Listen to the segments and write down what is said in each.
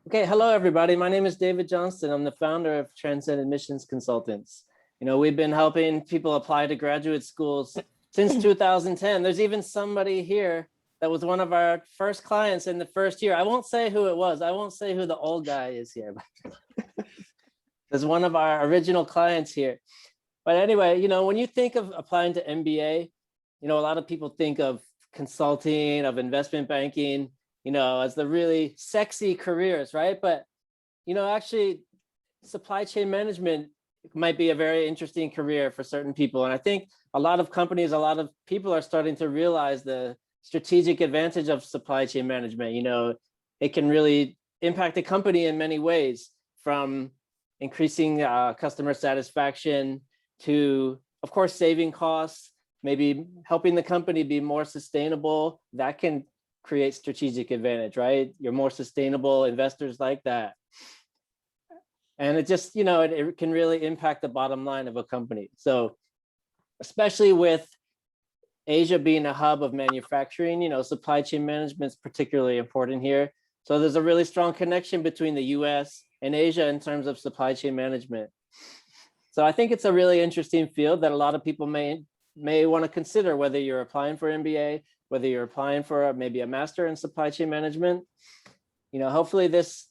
Okay, hello everybody. My name is David Johnston. I'm the founder of Transcend Admissions Consultants. We've been helping people apply to graduate schools since 2010. There's even somebody here that was one of our first clients in the first year. I won't say who it was. I won't say who the old guy is here. There's one of our original clients here. But anyway, when you think of applying to MBA, a lot of people think of consulting, of investment banking, as the really sexy careers, right? But, actually supply chain management might be a very interesting career for certain people. And I think a lot of companies, a lot of people are starting to realize the strategic advantage of supply chain management. It can really impact a company in many ways, from increasing customer satisfaction to, of course, saving costs, maybe helping the company be more sustainable. That can create strategic advantage, right? You're more sustainable, investors like that. And it just, it can really impact the bottom line of a company. So especially with Asia being a hub of manufacturing, supply chain management is particularly important here. So there's a really strong connection between the US and Asia in terms of supply chain management. So I think it's a really interesting field that a lot of people may want to consider, whether you're applying for MBA, whether you're applying for maybe a master in supply chain management. Hopefully this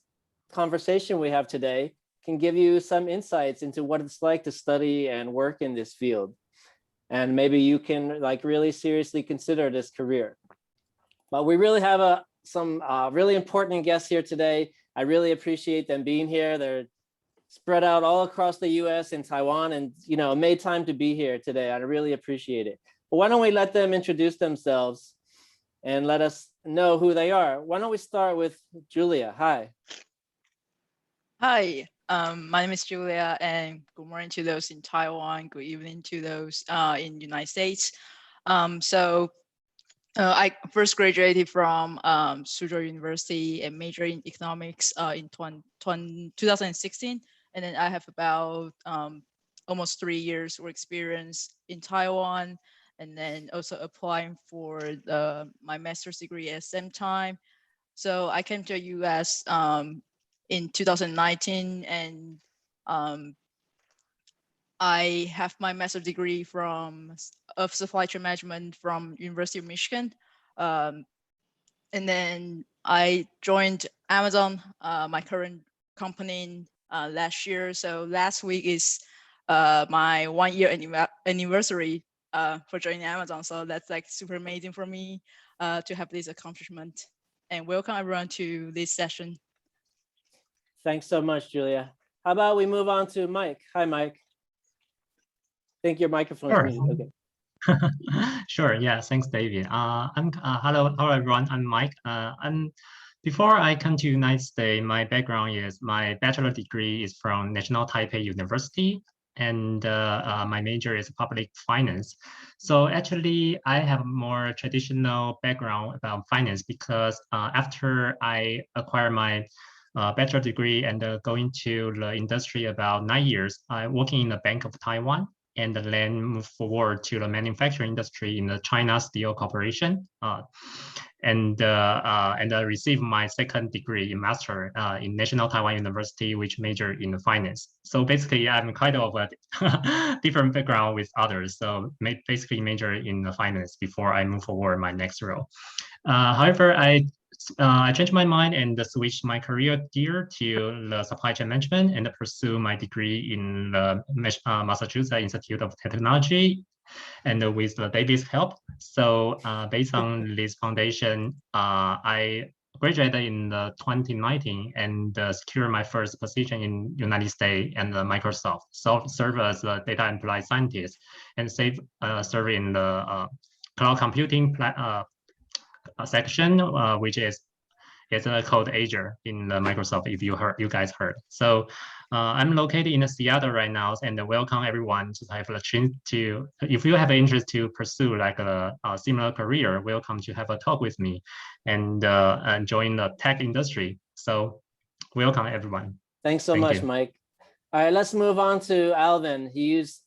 conversation we have today can give you some insights into what it's like to study and work in this field. And maybe you can really seriously consider this career. But we really have some really important guests here today. I really appreciate them being here. They're spread out all across the US and Taiwan, and made time to be here today. I really appreciate it. But why don't we let them introduce themselves and let us know who they are. Why don't we start with Julia? Hi. Hi, my name is Julia, and good morning to those in Taiwan. Good evening to those in the United States. I first graduated from Suzhou University and majored in economics in 2016. And then I have about almost 3 years work experience in Taiwan, and then also applying for my master's degree at the same time. So I came to the US in 2019, and I have my master's degree of supply chain management from University of Michigan. And then I joined Amazon, my current company, last year. So last week is my 1 year anniversary for joining Amazon. So that's super amazing for me to have this accomplishment. And welcome everyone to this session. Thanks so much, Julia. How about we move on to Mike? Hi, Mike. I think your microphone is muted. Okay. Sure. Yeah. Thanks, David. Hello, everyone. I'm Mike. Before I come to United States, my background is my bachelor degree is from National Taipei University, and my major is public finance. So actually, I have more traditional background about finance because after I acquired my bachelor degree and going to the industry about 9 years, I working in the Bank of Taiwan, and then move forward to the manufacturing industry in the China Steel Corporation, and I received my second degree in master in National Taiwan University, which majored in finance. So basically, I'm kind of a different background with others. So basically major in finance before I move forward my next role. However, I changed my mind and switched my career gear to the supply chain management and pursue my degree in the Massachusetts Institute of Technology, and with David's help. So based on this foundation, I graduated in 2019 and secured my first position in United States and Microsoft. So serve as a data and applied scientist and serve in the cloud computing section, which is called Azure in Microsoft, if you guys heard. So I'm located in Seattle right now, and welcome everyone to have a chance to, if you have an interest to pursue like a similar career, welcome to have a talk with me and join the tech industry. So welcome everyone. Thanks so much, Mike. All right, let's move on to Alvin. He's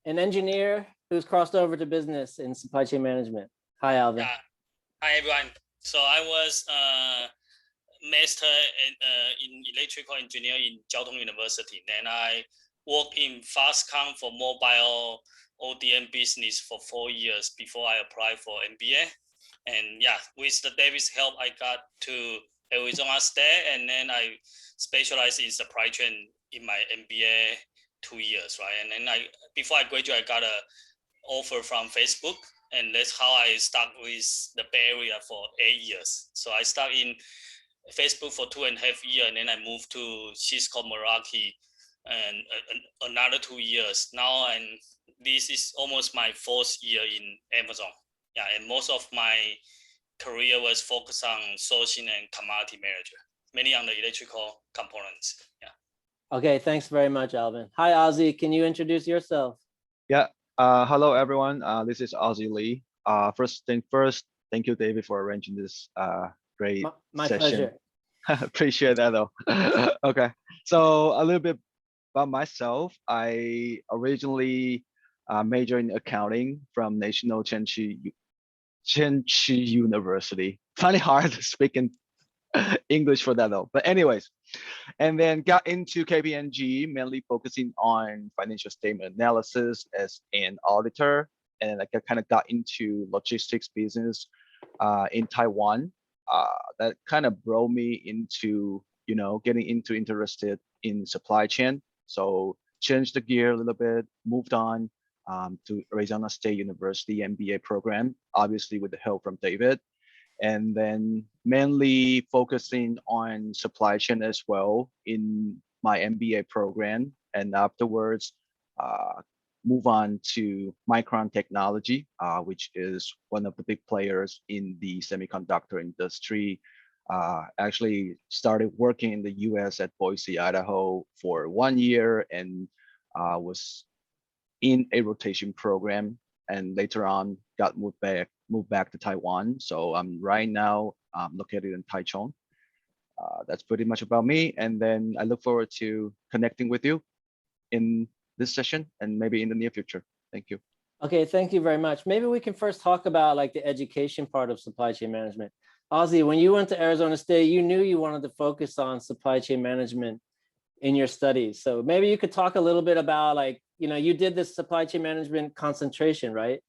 an engineer who's crossed over to business in supply chain management. Hi, Alvin. Hi, everyone. So I was master in electrical engineer in Jiaotong University. Then I worked in Fastcom for mobile ODM business for 4 years before I applied for MBA. And yeah, with the David's help, I got to Arizona State, and then I specialized in supply chain in my MBA 2 years, right? And then before I graduated, I got an offer from Facebook, and that's how I stuck with the Bay Area for 8 years. So I started in Facebook for 2.5 years, and then I moved to Cisco Meraki and another 2 years now, and this is almost my 4th year in Amazon. Yeah, and most of my career was focused on sourcing and commodity manager, mainly on the electrical components. Yeah. Okay, thanks very much, Alvin. Hi, Ozzy. Can you introduce yourself? Yeah. Hello, everyone. This is Ozzy Lee. First thing first, thank you, David, for arranging this great My session. pleasure. Appreciate that, though. Okay. So a little bit about myself. I originally majored in accounting from National Chenchi University. Funny hard speaking English for that, though. But anyways, and then got into KPMG, mainly focusing on financial statement analysis as an auditor. And I kind of got into logistics business in Taiwan. That kind of brought me into, getting interested in supply chain. So changed the gear a little bit, moved on to Arizona State University MBA program, obviously with the help from David. And then mainly focusing on supply chain as well in my MBA program. And afterwards, move on to Micron Technology, which is one of the big players in the semiconductor industry. Actually started working in the US at Boise, Idaho for 1 year, and was in a rotation program, and later on got moved back to Taiwan. So I'm right now located in Taichung. That's pretty much about me. And then I look forward to connecting with you in this session and maybe in the near future. Thank you. Okay, thank you very much. Maybe we can first talk about like the education part of supply chain management. Ozzy, when you went to Arizona State, you knew you wanted to focus on supply chain management in your studies. So maybe you could talk a little bit about like, you did this supply chain management concentration, right?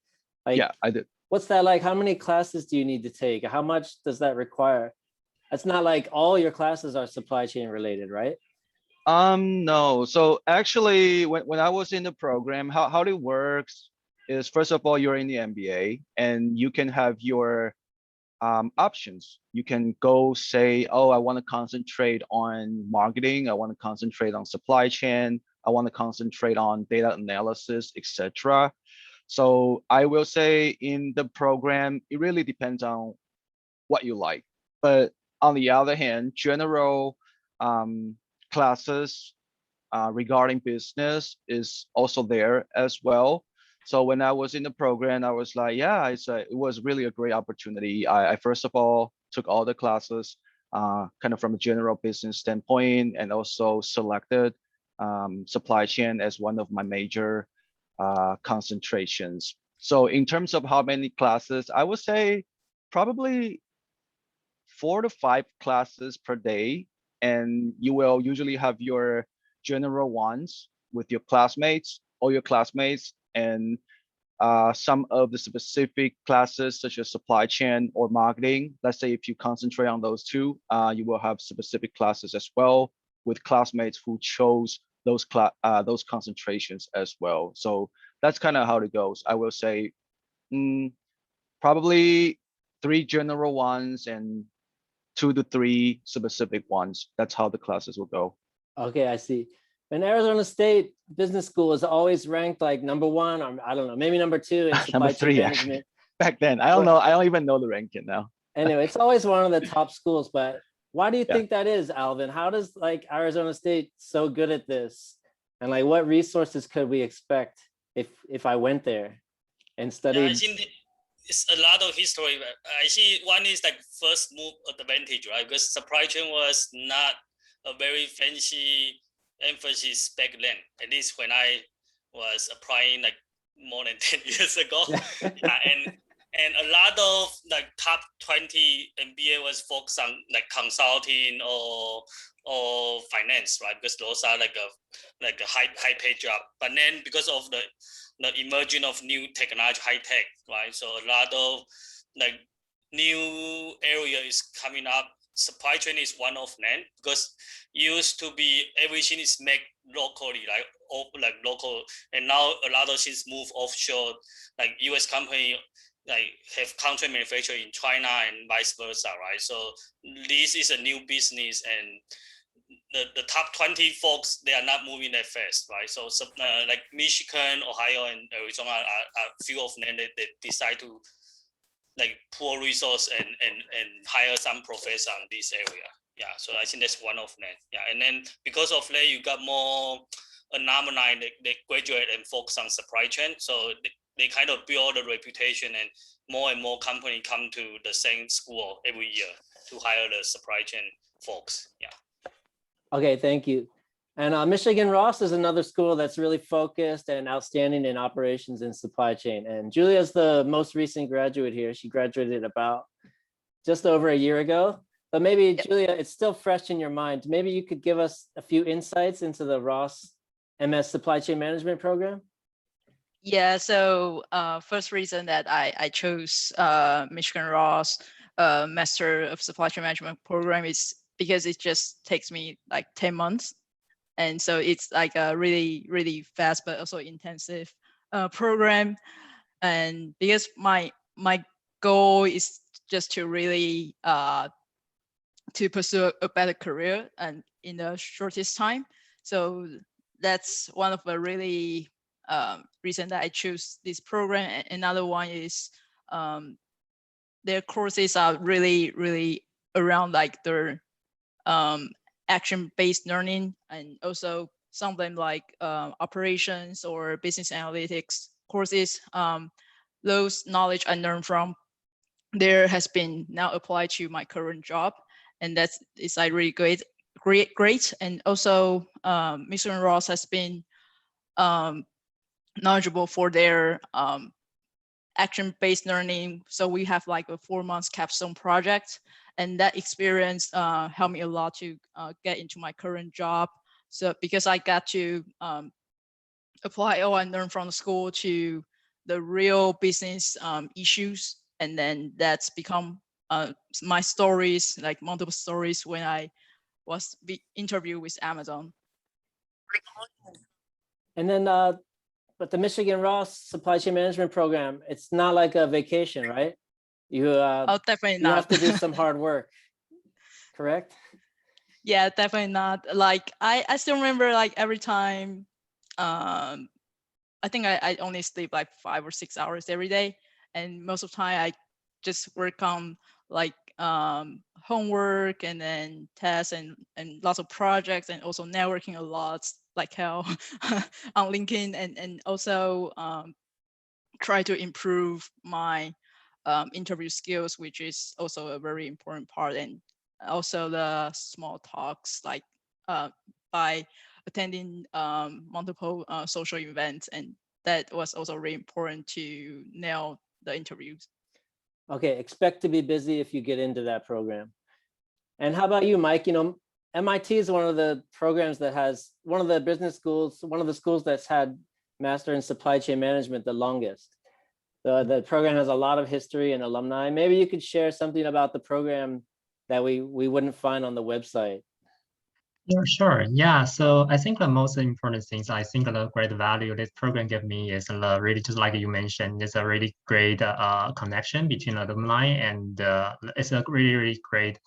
Like, yeah, I did. What's that like? How many classes do you need to take? How much does that require? It's not like all your classes are supply chain related, right? No. So actually, when I was in the program, how it works is, first of all, you're in the MBA and you can have your options. You can go say, oh, I want to concentrate on marketing. I want to concentrate on supply chain. I want to concentrate on data analysis, etc. So I will say in the program, it really depends on what you like. But on the other hand, general classes regarding business is also there as well. So when I was in the program, I was like, yeah, it was really a great opportunity. I first of all took all the classes kind of from a general business standpoint, and also selected supply chain as one of my major concentrations. So in terms of how many classes, I would say probably 4 to 5 classes per day. And you will usually have your general ones with your classmates, all your classmates, and some of the specific classes such as supply chain or marketing. Let's say if you concentrate on those two, you will have specific classes as well with classmates who chose those concentrations as well. So that's kind of how it goes. I will say probably 3 general ones and 2 to 3 specific ones. That's how the classes will go. Okay, I see. And Arizona State Business School is always ranked like number 1, or I don't know, maybe number 2 in supply number 3 chain management. Actually. Back then, I don't know. I don't even know the ranking now. Anyway, it's always one of the top schools. But why do you think that is, Alvin? How does like Arizona State so good at this? And like, what resources could we expect if I went there and studied? I think it's a lot of history. I see one is like first move advantage, right? Because supply chain was not a very fancy emphasis back then, at least when I was applying like more than 10 years ago. And And a lot of like top 20 MBA was focused on like consulting or finance, right? Because those are like a high paid job. But then because of the emerging of new technology, high tech, right? So a lot of like new area is coming up. Supply chain is one of them, because used to be everything is made locally, like local, and now a lot of things move offshore. Like US company like have contract manufacture in China and vice versa, right? So this is a new business, and the top 20 folks, they are not moving that fast, right? So like Michigan, Ohio, and Arizona are few of them that decide to like poor resource and hire some professor on this area. Yeah, so I think that's one of them. Yeah, and then because of that, you got more alumni that graduate and focus on supply chain. So they kind of build a reputation, and more company come to the same school every year to hire the supply chain folks. Yeah. Okay, thank you. And Michigan Ross is another school that's really focused and outstanding in operations and supply chain. And Julia's the most recent graduate here. She graduated about just over a year ago. But maybe, yep. Julia, it's still fresh in your mind. Maybe you could give us a few insights into the Ross MS Supply Chain Management program? Yeah, so first reason that I chose Michigan Ross Master of Supply Chain Management program is because it just takes me like 10 months. And so it's like a really, really fast, but also intensive program. And because my goal is just to really to pursue a better career and in the shortest time. So that's one of the really reason that I choose this program. Another one is their courses are really, really around like their action-based learning, and also some of them like operations or business analytics courses. Those knowledge I learned from there has been now applied to my current job, and that's like really great. And also Michigan Ross has been knowledgeable for their action-based learning. So we have like a 4-month Capstone Project, and that experience helped me a lot to get into my current job. So because I got to apply all I learned from the school to the real business issues, and then that's become my stories, like multiple stories when I was interviewed with Amazon. And then, but the Michigan Ross Supply Chain Management program, it's not like a vacation, right? You oh, definitely not. You have to do some hard work, correct? Yeah, definitely not. Like I still remember like every time, I think I only sleep like 5 or 6 hours every day. And most of the time I just work on like homework and then tests and lots of projects, and also networking a lot, like hell on LinkedIn, and also try to improve my interview skills, which is also a very important part. And also the small talks, like by attending multiple social events, and that was also really important to nail the interviews. Okay, expect to be busy if you get into that program. And how about you, Mike? You know, MIT is one of the programs that has, one of the business schools, one of the schools that's had Master in Supply Chain Management the longest. The program has a lot of history and alumni. Maybe you could share something about the program that we wouldn't find on the website. Yeah, sure. Yeah. So I think the most important things, I think the great value this program gave me is really, just like you mentioned, it's a really great connection between alumni, and it's a really, really great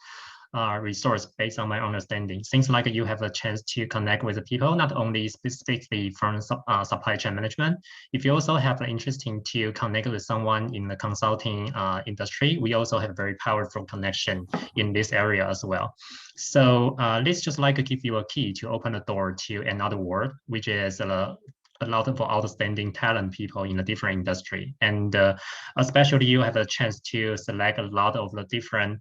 resource based on my understanding. Things like you have a chance to connect with the people, not only specifically from supply chain management. If you also have an interesting to connect with someone in the consulting industry, we also have very powerful connection in this area as well. So this just like give you a key to open the door to another world, which is a lot of outstanding talent people in a different industry. And especially you have a chance to select a lot of the different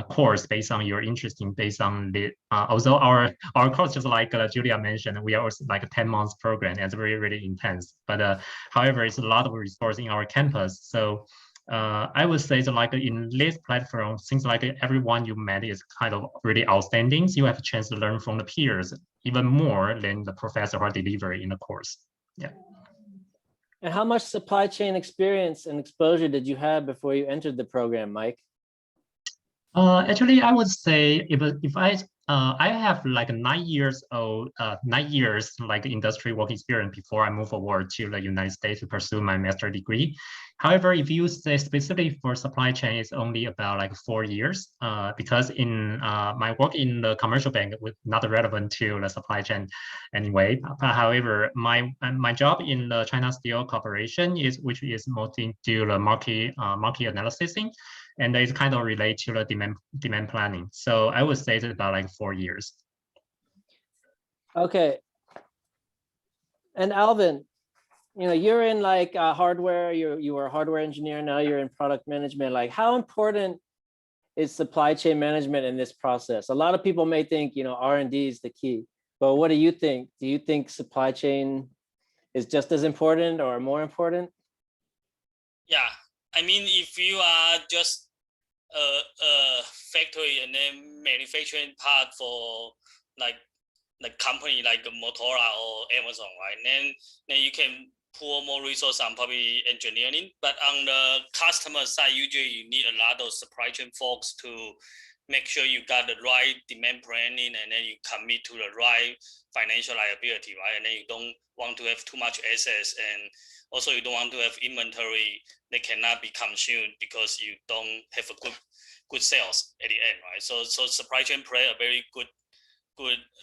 course based on your interest in, based on the, although our course, just like Julia mentioned, we are also like a 10 months program, and it's really, really intense. But however, it's a lot of resource in our campus. So I would say that like in this platform, things like everyone you met is kind of really outstanding. So you have a chance to learn from the peers even more than the professor or delivery in the course. Yeah. And how much supply chain experience and exposure did you have before you entered the program, Mike? Actually, I would say if I have like 9 years like industry work experience before I move forward to the United States to pursue my master's degree. However, if you say specifically for supply chain, it's only about like 4 years because in my work in the commercial bank was not relevant to the supply chain anyway. However, my job in the China Steel Corporation which is mostly do the market analysis, and it's kind of related to the demand planning. So I would say it's about like 4 years. Okay. And Alvin, you're in like hardware, you were a hardware engineer, now you're in product management. Like, how important is supply chain management in this process? A lot of people may think, R&D is the key, but what do you think? Do you think supply chain is just as important or more important? Yeah, I mean, if you are just a factory and then manufacturing part for like company like Motorola or Amazon, right? Then you can pour more resources on probably engineering. But on the customer side, usually you need a lot of supply chain folks to make sure you got the right demand planning, and then you commit to the right financial liability, right? And then you don't want to have too much assets, and also you don't want to have inventory that cannot be consumed because you don't have a good sales at the end, right? So supply chain play a very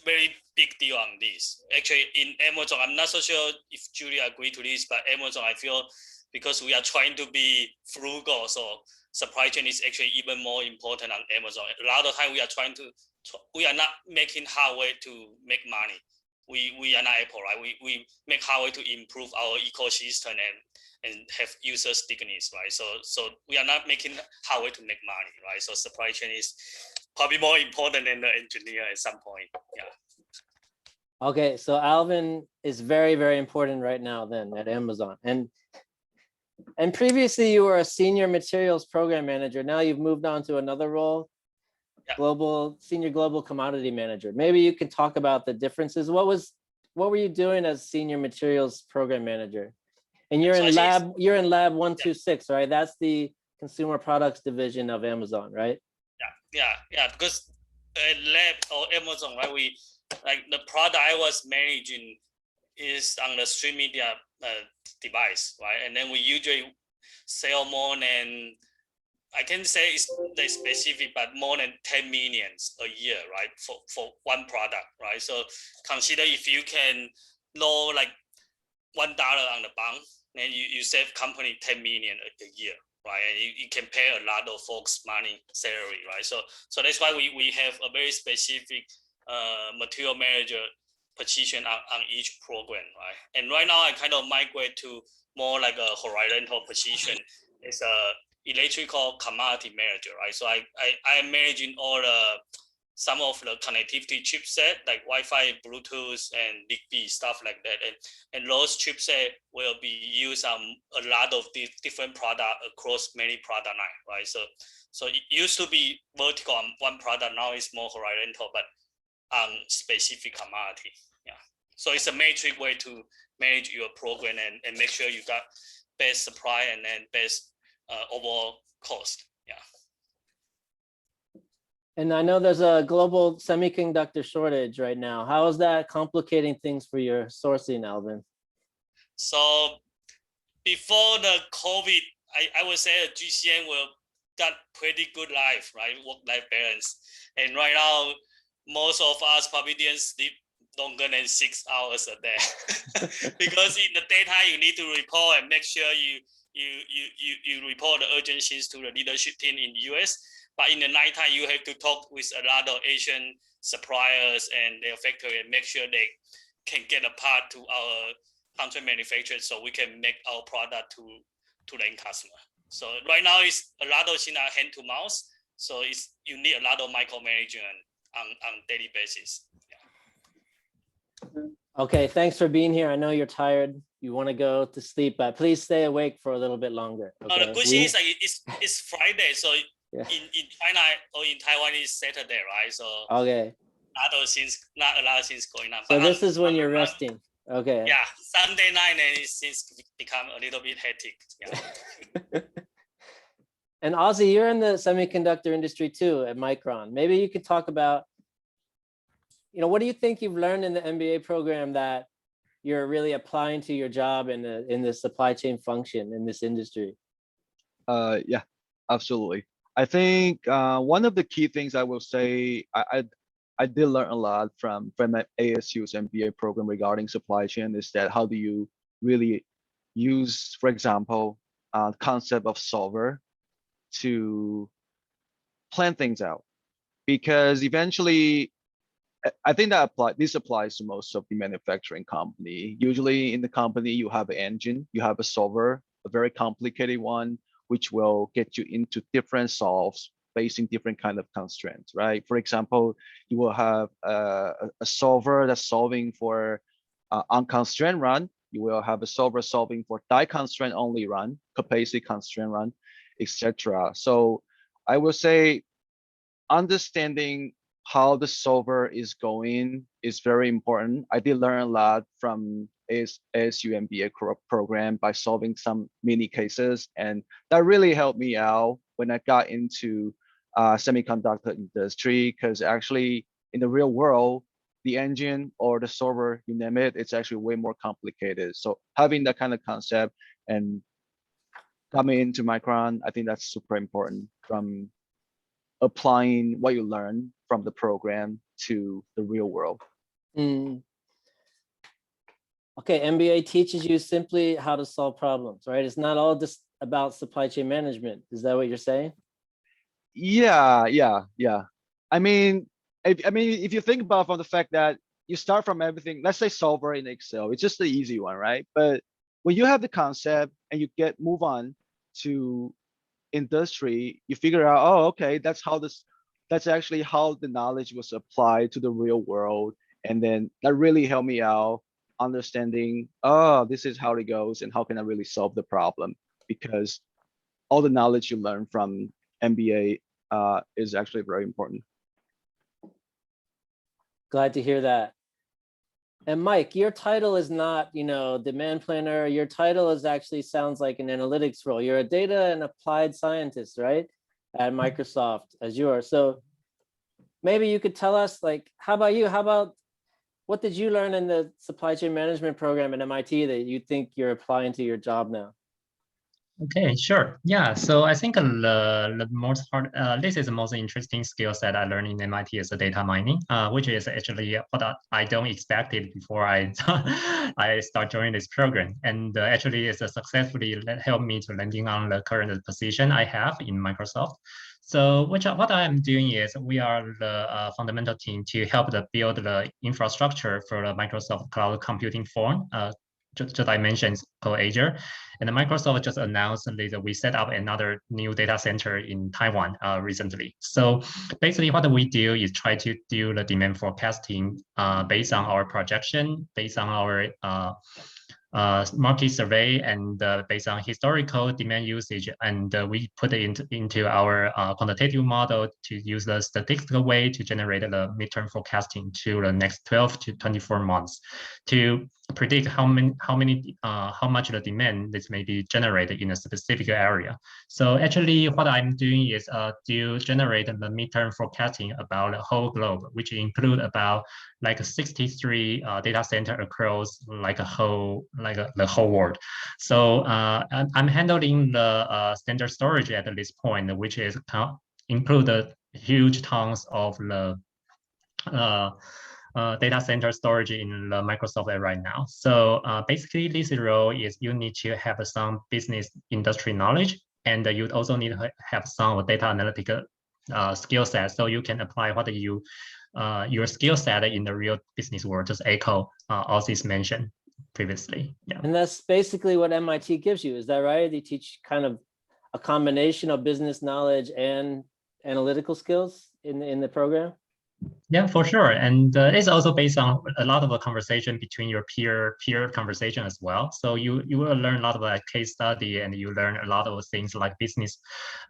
very big deal on this. Actually, in Amazon, I'm not so sure if Julia agree to this, but Amazon, I feel because we are trying to be frugal, so supply chain is actually even more important on Amazon. A lot of time we are not making hardware to make money. We are not Apple, right? We make hardware to improve our ecosystem and have user stickiness, right? So we are not making hardware to make money, right? So supply chain is probably more important than the engineer at some point. Yeah. Okay, so Alvin is very, very important right now then at Amazon. And previously you were a senior materials program manager. Now you've moved on to another role, Yeah. senior global commodity manager. Maybe you can talk about the differences. What were you doing as senior materials program manager? And you're in lab 126, right? That's the consumer products division of Amazon, right? Yeah. Because at lab or Amazon, right? We like the product I was managing is on the stream media device, right? And then we usually sell more than, I can say it's the specific, but more than 10 millions a year, right? For one product, right? So consider if you can low like $1 on the bond, then you save company 10 million a year, right? And you can pay a lot of folks money salary, right? So that's why we have a very specific material manager position on each program, right? And right now I kind of migrate to more like a horizontal position. It's a electrical commodity manager, right? So I am managing all some of the connectivity chipset like Wi-Fi, Bluetooth, and Zigbee, stuff like that. And those chipset will be used on a lot of different products across many product lines, right? So it used to be vertical on one product, now it's more horizontal, but on specific commodity. Yeah. So it's a matrix way to manage your program and make sure you got best supply and then best overall cost. Yeah. And I know there's a global semiconductor shortage right now. How is that complicating things for your sourcing, Alvin? So before the COVID, I would say GCN will got pretty good life, right? Work-life balance. And right now, most of us probably didn't sleep longer than 6 hours a day because in the daytime you need to report and make sure you report the urgencies to the leadership team in the US. But in the nighttime, you have to talk with a lot of Asian suppliers and their factory and make sure they can get a part to our contract manufacturers so we can make our product to the end customer. So right now, it's a lot of things are hand to mouth. So you need a lot of micromanagement on daily basis. Yeah. Okay, thanks for being here. I know you're tired. You want to go to sleep, but please stay awake for a little bit longer. The Okay. good thing is like it's Friday, so Yeah. in China or in Taiwan it's Saturday, right? So Okay. not a lot of things going on. So But this is when you're resting. Okay. Yeah, Sunday night and things become a little bit hectic. Yeah. And Ozzy, you're in the semiconductor industry too at Micron. Maybe you could talk about, what do you think you've learned in the MBA program that you're really applying to your job in the supply chain function in this industry? Yeah, absolutely. I think one of the key things I will say, I did learn a lot from ASU's MBA program regarding supply chain is that how do you really use, for example, concept of solver to plan things out, because eventually I think that this applies to most of the manufacturing company. Usually in the company, you have an engine, you have a solver, a very complicated one, which will get you into different solves facing different kind of constraints, right? For example, you will have a solver that's solving for unconstrained run. You will have a solver solving for die constraint only run, capacity constraint run, etc. So I will say understanding how the solver is going is very important. I did learn a lot from ASU MBA program by solving some mini cases, and that really helped me out when I got into semiconductor industry, because actually in the real world, the engine or the solver, you name it, it's actually way more complicated. So having that kind of concept and coming into Micron, I think that's super important from applying what you learn from the program to the real world. Mm. Okay, MBA teaches you simply how to solve problems, right? It's not all just about supply chain management. Is that what you're saying? Yeah. I mean, if you think about from the fact that you start from everything, let's say solver in Excel, it's just the easy one, right? But when you have the concept and you move on to industry, you figure out, oh, okay, that's actually how the knowledge was applied to the real world. And then that really helped me out understanding, oh, this is how it goes and how can I really solve the problem, because all the knowledge you learn from MBA is actually very important. Glad to hear that. And Mike, your title is not, demand planner. Your title is actually sounds like an analytics role. You're a data and applied scientist, right? At Microsoft Azure. So maybe you could tell us, like, how about you? What did you learn in the supply chain management program at MIT that you think you're applying to your job now? Okay, sure. Yeah, so I think the most part, this is the most interesting skills that I learned in MIT is the data mining, which is actually what I don't expect it before I I start joining this program, and actually it's successfully helped me to landing on the current position I have in Microsoft. So what I am doing is we are the fundamental team to help build the infrastructure for the Microsoft Cloud Computing Forum. Just I mentioned called Azure. And Microsoft just announced that we set up another new data center in Taiwan recently. So basically what we do is try to do the demand forecasting based on our projection, based on our market survey, and based on historical demand usage. And we put it into our quantitative model to use the statistical way to generate the midterm forecasting to the next 12 to 24 months to predict how much the demand this may be generated in a specific area. So actually what I'm doing is to generate the midterm forecasting about the whole globe, which include about like 63 data center across like the whole world. So I'm handling the standard storage at this point, which is include the huge tons of the data center storage in the Microsoft right now. So basically this role is you need to have some business industry knowledge, and you also need to have some data analytical skill set, so you can apply what your skill set in the real business world, just echo Ozzy's mentioned previously. Yeah. And that's basically what MIT gives you, is that right? They teach kind of a combination of business knowledge and analytical skills in the program? Yeah, for sure. And it's also based on a lot of a conversation between your peer conversation as well. So you will learn a lot of like case study, and you learn a lot of things like business,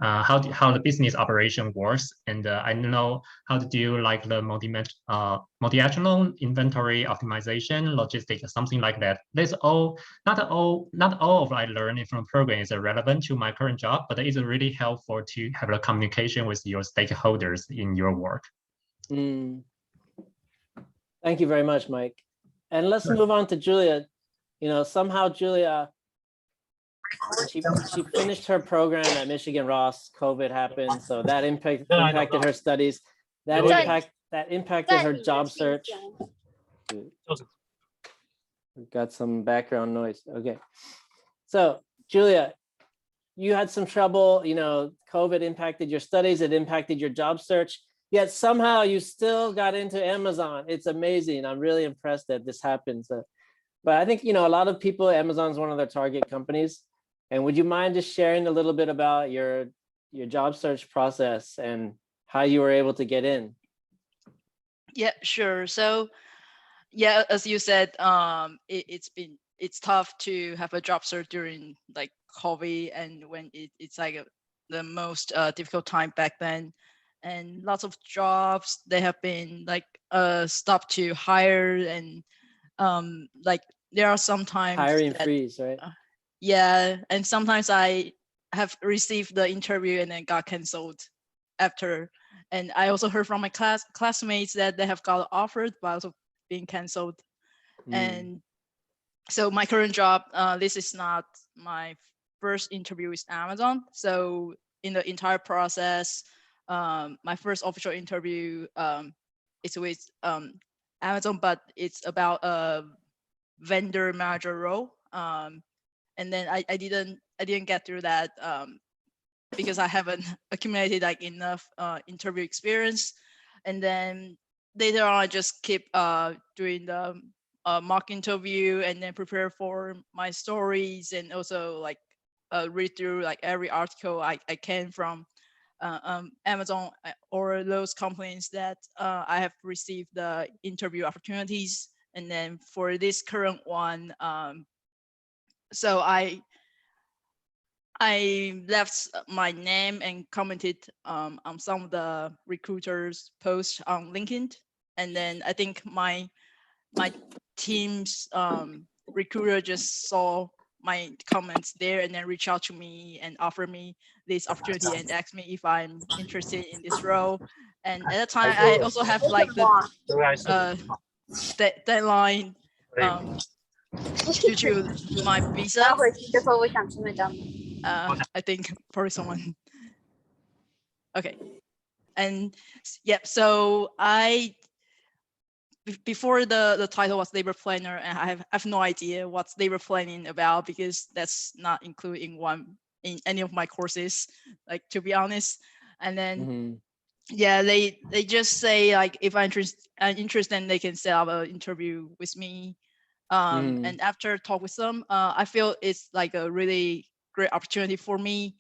how the business operation works. And I know how to do like the multi-echelon inventory optimization, logistics, something like that. This all not all of I learned from program is relevant to my current job, but it's really helpful to have a communication with your stakeholders in your work. Mm. Thank you very much, Mike. And let's Sure. move on to Julia. You know, somehow Julia, she finished her program at Michigan Ross. COVID happened, so that impacted her studies. That impacted her job search. We've got some background noise. Okay, so Julia, you had some trouble. You know, COVID impacted your studies. It impacted your job search. Yet somehow you still got into Amazon. It's amazing. I'm really impressed that this happened. So, but I think, you know, a lot of people, Amazon's one of their target companies. And would you mind just sharing a little bit about your job search process and how you were able to get in? Yeah, sure. So yeah, as you said, it's tough to have a job search during like COVID, and when it's like the most difficult time back then. And lots of jobs, they have been like stopped to hire, and like there are sometimes Hiring freeze, right? Yeah, and sometimes I have received the interview and then got canceled after. And I also heard from my classmates that they have got offered but also being canceled. And so my current job, this is not my first interview with Amazon. So in the entire process, my first official interview is with Amazon, but it's about a vendor manager role. And then I didn't get through that because I haven't accumulated like enough interview experience. And then later on, I just keep doing the mock interview and then prepare for my stories, and also like read through like every article I can from Amazon or those companies that I have received the interview opportunities. And then for this current one, so I left my name and commented on some of the recruiters' posts on LinkedIn, and then I think my team's recruiter just saw my comments there and then reached out to me and offered me this opportunity and asked me if I'm interested in this role. And at that time, I also have like the deadline due to my visa. I think probably someone. Okay. And yeah, so before the title was labor planner, and I have no idea what they were planning about, because that's not included in any of my courses, like, to be honest. And then yeah, they just say like if I'm interested, then they can set up an interview with me. And after talk with them, I feel it's like a really great opportunity for me,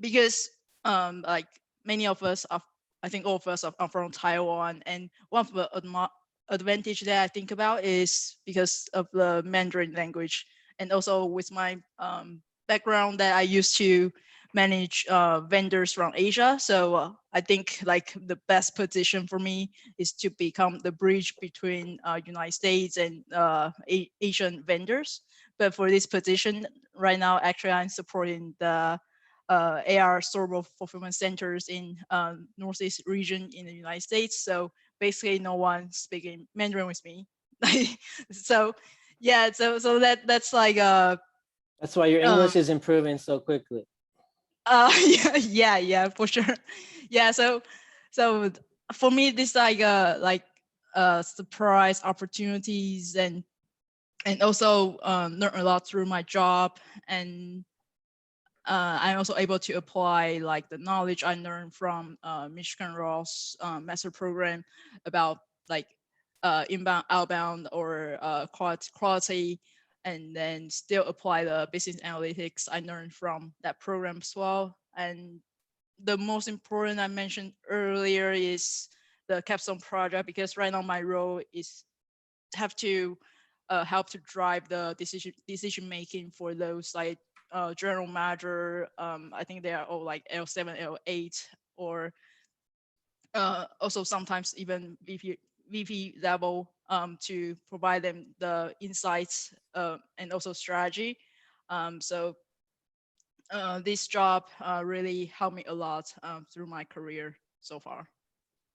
because like many of us are, I think all of us are from Taiwan, and one of the advantage that I think about is because of the Mandarin language, and also with my background that I used to manage vendors from Asia. So I think like the best position for me is to become the bridge between United States and Asian vendors. But for this position right now, actually I'm supporting the AR store fulfillment centers in Northeast region in the United States. So basically no one speaking Mandarin with me. So yeah, so that's like that's why your English is improving so quickly. Yeah, for sure. Yeah, so for me, this like surprise opportunities, and also learn a lot through my job, and I'm also able to apply like the knowledge I learned from Michigan Ross master program about like inbound, outbound, or quality, and then still apply the business analytics I learned from that program as well. And the most important I mentioned earlier is the Capstone Project, because right now my role is have to help to drive the decision making for those like general manager. I think they are all like L7, L8, or also sometimes even VP level, to provide them the insights and also strategy. So this job really helped me a lot through my career so far.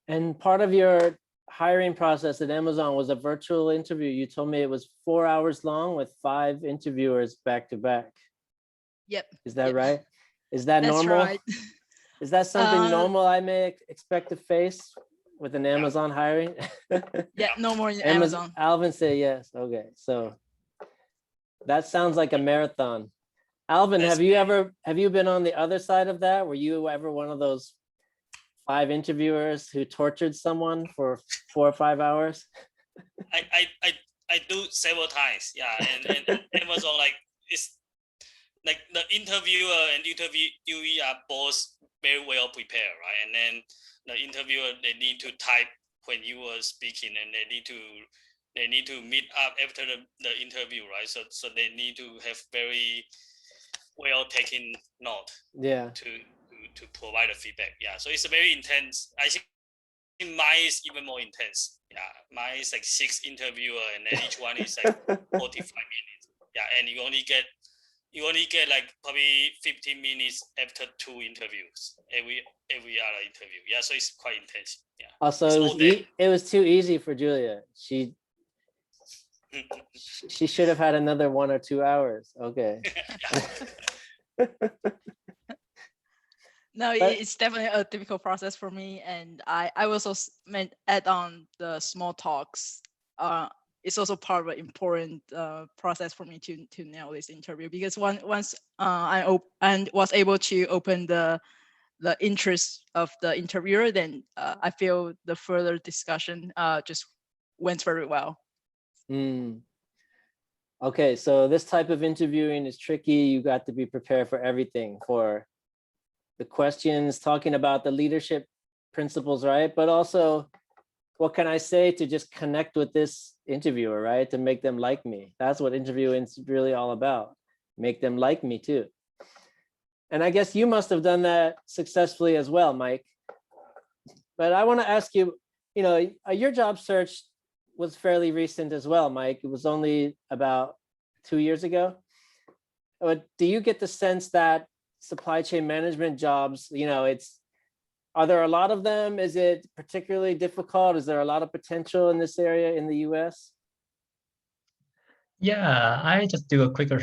And part of your hiring process at Amazon was a virtual interview. You told me it was 4 hours long with 5 interviewers back to back. Yep. Is that Yep. right? Is that That's normal? right. Is that something normal I may expect to face with an Amazon hiring? Yeah, no more in Amazon. Alvin say yes. Okay, so that sounds like a marathon. Alvin, have you been on the other side of that? Were you ever one of those 5 interviewers who tortured someone for 4 or 5 hours? I do several times, yeah, and Amazon, like, it's like the interviewer and interviewee are both very well prepared, right? And then the interviewer, they need to type when you were speaking, and they need to meet up after the interview, right? So they need to have very well taken note, Yeah, to provide the feedback. Yeah, so it's a very intense. I think mine is even more intense. Yeah, mine is like 6 interviewer, and then each one is like 45 minutes. Yeah, and you only get like probably 15 minutes after 2 interviews, every other interview. Yeah, so it's quite intense. Yeah. also it was too easy for Julia. She should have had another 1 or 2 hours. Okay. No, But- it's definitely a difficult process for me, and I also add on the small talks. It's also part of an important process for me to nail this interview, because once I was able to open the interest of the interviewer, then I feel the further discussion just went very well. Okay, so this type of interviewing is tricky. You got to be prepared for everything, for the questions, talking about the leadership principles, right? But also, what can I say to just connect with this interviewer, right? To make them like me. That's what interviewing is really all about. Make them like me too. And I guess you must have done that successfully as well, Mike. But I want to ask you, your job search was fairly recent as well, Mike. It was only about 2 years ago. But do you get the sense that supply chain management jobs, are there a lot of them? Is it particularly difficult? Is there a lot of potential in this area in the US? Yeah, I just do a quicker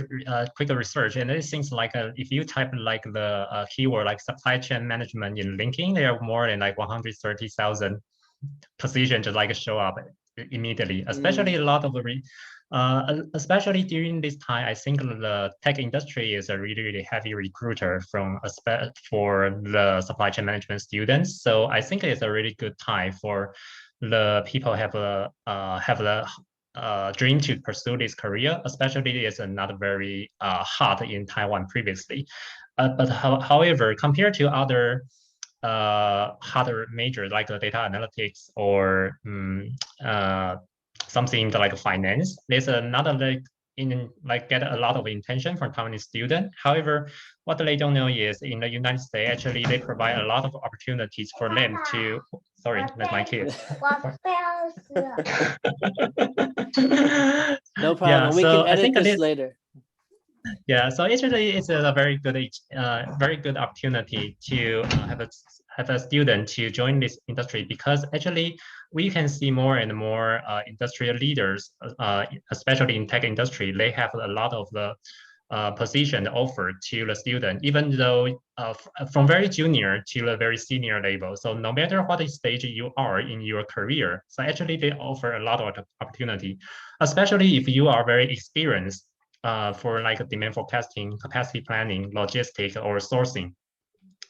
research, and it seems like if you type like the keyword like supply chain management in LinkedIn, there are more than like 130,000 positions just like show up immediately. Especially a lot of especially during this time, I think the tech industry is a really heavy recruiter for the supply chain management students. So I think it's a really good time for the people have the dream to pursue this career, especially it's not very hot in Taiwan previously. But however, compared to other harder majors like data analytics or something like finance, there's another get a lot of attention from Taiwanese students. However, what they don't know is in the United States, actually they provide a lot of opportunities for them to. Sorry, that's my kid. No problem. Yeah, we so can edit this this later. Yeah, so actually it's a very good opportunity to have a student to join this industry, because actually we can see more and more industrial leaders, especially in tech industry, they have a lot of the position offered to the student, even though from very junior to a very senior level. So no matter what stage you are in your career, so actually they offer a lot of opportunity, especially if you are very experienced for like demand forecasting, capacity planning, logistics, or sourcing.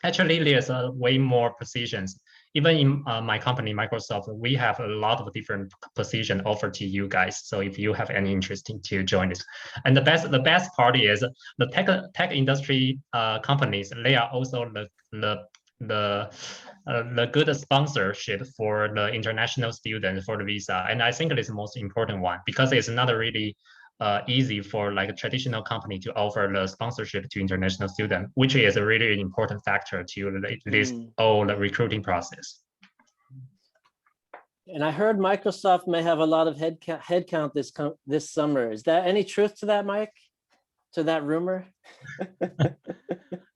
Actually, there's way more positions. Even in my company, Microsoft, we have a lot of different positions offered to you guys. So if you have any interest to join this, and the best part is the tech industry companies, they are also the the good sponsorship for the international student for the visa. And I think it is the most important one because it's not really easy for like a traditional company to offer the sponsorship to international student, which is a really important factor to this whole recruiting process. And I heard Microsoft may have a lot of headcount this summer. Is there any truth to that, Mike? To that rumor?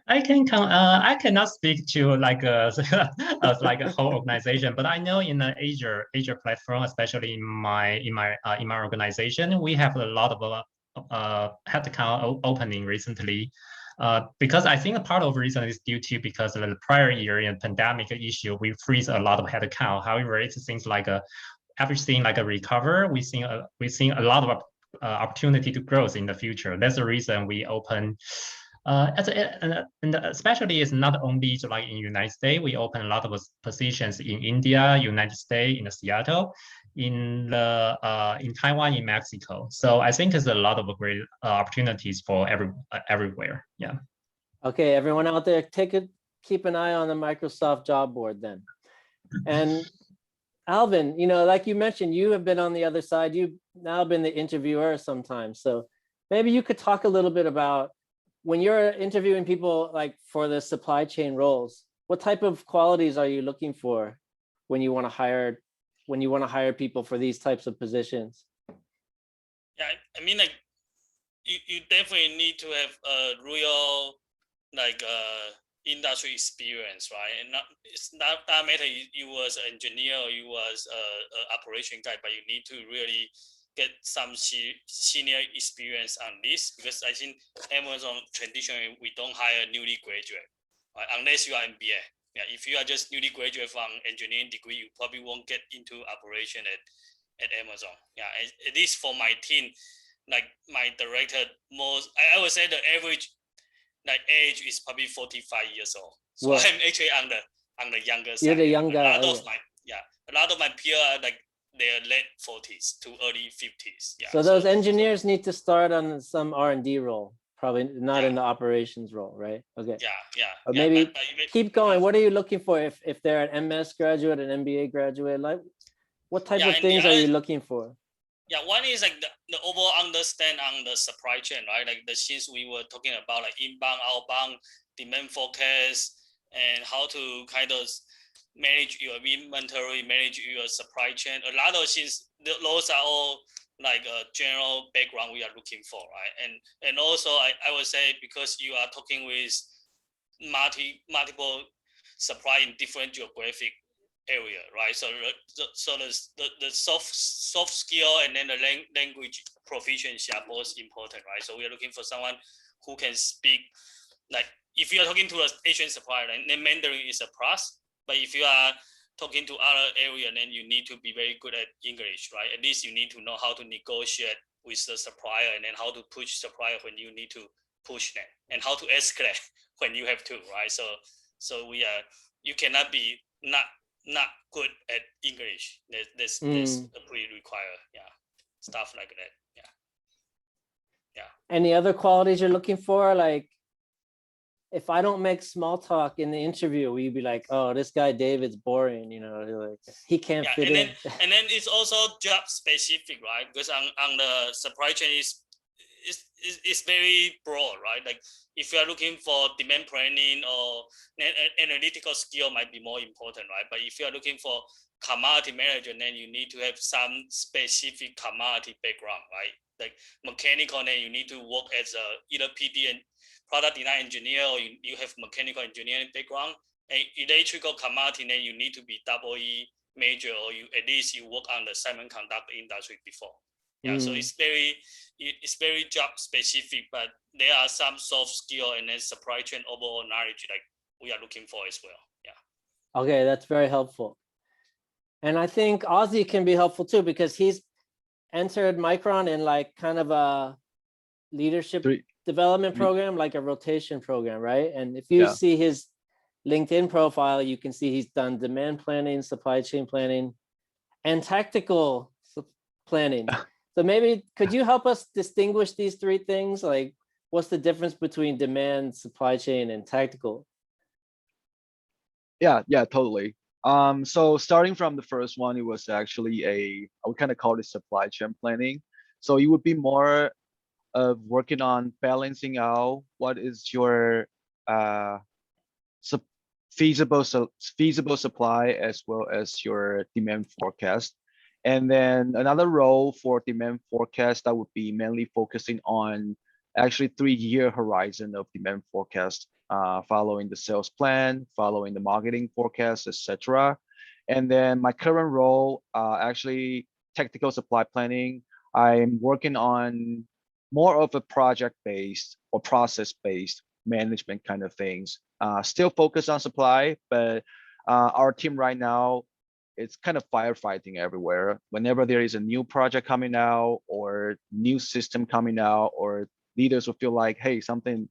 I cannot speak to like like a whole organization, but I know in the Asia platform, especially in my organization, we have a lot of headcount opening recently. Because I think a part of the reason is due to because of the prior year in pandemic issue, we freeze a lot of headcount. However, it seems like everything like a recover. We seeing a lot of opportunity to growth in the future. That's the reason we open. And especially it's not only like in United States, we open a lot of positions in India, United States, in Seattle, in Taiwan, in Mexico. So I think there's a lot of great opportunities for everywhere. Yeah. Okay, everyone out there, keep an eye on the Microsoft job board then. And Alvin, like you mentioned, you have been on the other side. You've now been the interviewer sometimes. So maybe you could talk a little bit about when you're interviewing people like for the supply chain roles, what type of qualities are you looking for when you want to hire people for these types of positions? Yeah, I mean, like you definitely need to have a real like industry experience, right? And it's not that matter you was an engineer or you was a operation guy, but you need to really get some senior experience on this, because I think Amazon traditionally we don't hire newly graduate, right? Unless you are MBA. Yeah, if you are just newly graduate from engineering degree, you probably won't get into operation at Amazon. Yeah, at least for my team, like my director, I would say the average like age is probably 45 years old. So what? I'm actually on the younger side. You're the young guy. A lot of my peers are like they're late 40s to early 50s. Yeah. So those engineers need to start on some R&D role, probably not in the operations role, right? Okay. Yeah. Or maybe keep going. What are you looking for if they're an MS graduate, an MBA graduate? Like, what type of things are you looking for? Yeah, one is like the overall understand on the supply chain, right? Like the things we were talking about, like inbound, outbound, demand forecast, and how to kind of manage your inventory, manage your supply chain. A lot of things, those are all like a general background we are looking for, right? And also I would say because you are talking with multiple supply in different geographic area, right? So the soft skill and then the language proficiency are both important, right? So we are looking for someone who can speak, like if you are talking to an Asian supplier, then Mandarin is a plus. But if you are talking to other area, then you need to be very good at English, right? At least you need to know how to negotiate with the supplier and then how to push supplier when you need to push them, and how to escalate when you have to, right? So you cannot be not good at English. That's a pre-require, stuff like that. Yeah. Any other qualities you're looking for? Like, if I don't make small talk in the interview, we'd be like, oh, this guy David's boring, like he can't fit in. And then it's also job specific, right? Because on the supply chain is very broad, right? Like if you are looking for demand planning or analytical skill might be more important, right? But if you are looking for commodity manager, then you need to have some specific commodity background, right? Like mechanical, then you need to work as either PD and product design engineer, or you have mechanical engineering background. And electrical commodity, then you need to be EE major, or at least you work on the semiconductor industry before. Yeah, so it's very job specific, but there are some soft skill and then supply chain overall knowledge like we are looking for as well. Yeah. Okay, that's very helpful. And I think Ozzy can be helpful too, because he's entered Micron in like kind of a leadership development program, like a rotation program, right? And if you see his LinkedIn profile, you can see he's done demand planning, supply chain planning, and tactical planning. So maybe could you help us distinguish these three things? Like, what's the difference between demand, supply chain, and tactical? Yeah, totally. So starting from the first one, it was actually I would kind of call it supply chain planning. So it would be more of working on balancing out what is your uh sup- feasible supply as well as your demand forecast. And then another role for demand forecast that would be mainly focusing on actually 3-year horizon of demand forecast, following the sales plan, following the marketing forecast, etc. And then my current role, actually technical supply planning. I'm working on more of a project-based or process-based management kind of things. Still focused on supply, but our team right now, it's kind of firefighting everywhere. Whenever there is a new project coming out or new system coming out, or leaders will feel like, hey, something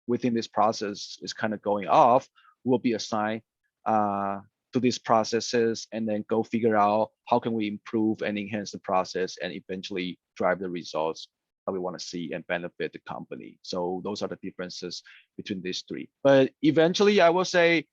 within this process is kind of going off, will be assigned to these processes and then go figure out how can we improve and enhance the process and eventually drive the results that we want to see and benefit the company. So those are the differences between these three. But eventually, I will say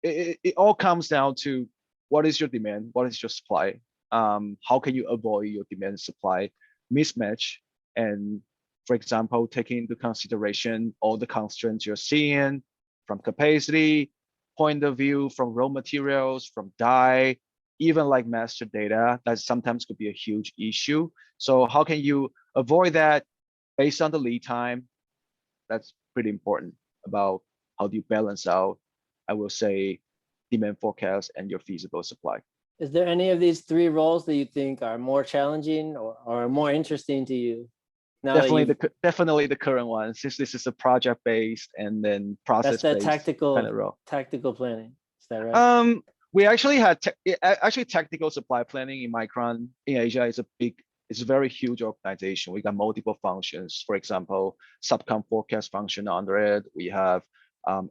it all comes down to what is your demand, what is your supply, how can you avoid your demand and supply mismatch, and for example, taking into consideration all the constraints you're seeing from capacity point of view, from raw materials, from dye, even like master data, that sometimes could be a huge issue. So how can you avoid that based on the lead time? That's pretty important about how do you balance out, I will say, demand forecast and your feasible supply. Is there any of these three roles that you think are more challenging or more interesting to you? Now that Definitely you've- definitely the current one, since this is a project based and then that's process that based kind of role. tactical planning. Is that right? We actually had actually technical supply planning in Micron in Asia is it's a very huge organization. We got multiple functions. For example, subcom forecast function under it. We have